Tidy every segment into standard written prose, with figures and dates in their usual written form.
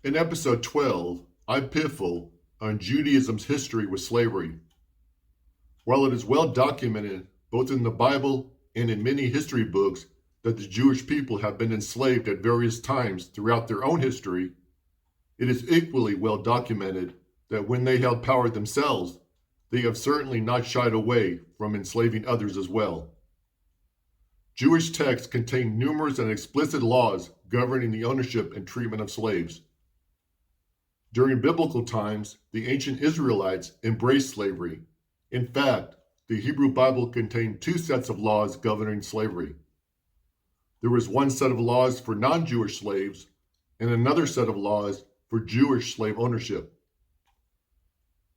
In episode 12, iPiffle on Judaism's history with slavery. While it is well documented, both in the Bible and in many history books, that the Jewish people have been enslaved at various times throughout their own history, it is equally well documented that when they held power themselves, they have certainly not shied away from enslaving others as well. Jewish texts contain numerous and explicit laws governing the ownership and treatment of slaves. During biblical times, the ancient Israelites embraced slavery. In fact, the Hebrew Bible contained two sets of laws governing slavery. There was one set of laws for non-Jewish slaves and another set of laws for Jewish slave ownership.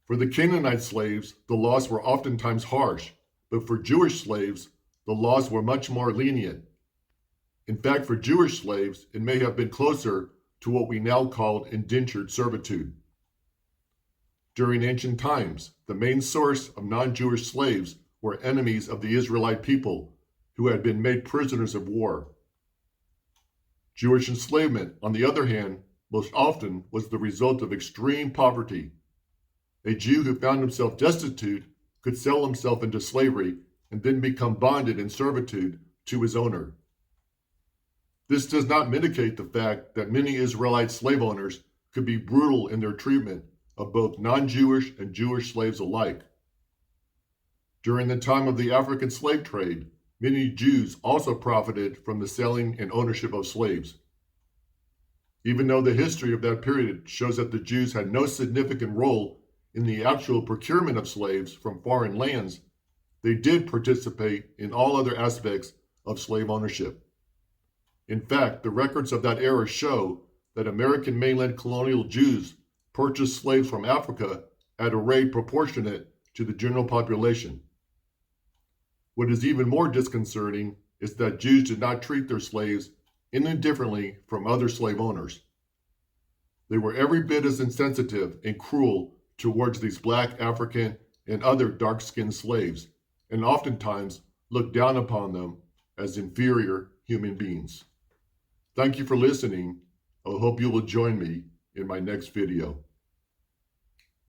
For the Canaanite slaves, the laws were oftentimes harsh, but for Jewish slaves, the laws were much more lenient. In fact, for Jewish slaves, it may have been closer to what we now call indentured servitude. During ancient times, the main source of non-Jewish slaves were enemies of the Israelite people who had been made prisoners of war. Jewish enslavement, on the other hand, most often was the result of extreme poverty. A Jew who found himself destitute could sell himself into slavery and then become bonded in servitude to his owner. This does not mitigate the fact that many Israelite slave owners could be brutal in their treatment of both non-Jewish and Jewish slaves alike. During the time of the African slave trade, many Jews also profited from the selling and ownership of slaves. Even though the history of that period shows that the Jews had no significant role in the actual procurement of slaves from foreign lands, they did participate in all other aspects of slave ownership. In fact, the records of that era show that American mainland colonial Jews purchased slaves from Africa at a rate proportionate to the general population. What is even more disconcerting is that Jews did not treat their slaves any differently from other slave owners. They were every bit as insensitive and cruel towards these black, African, and other dark-skinned slaves, and oftentimes looked down upon them as inferior human beings. Thank you for listening. I hope you will join me in my next video.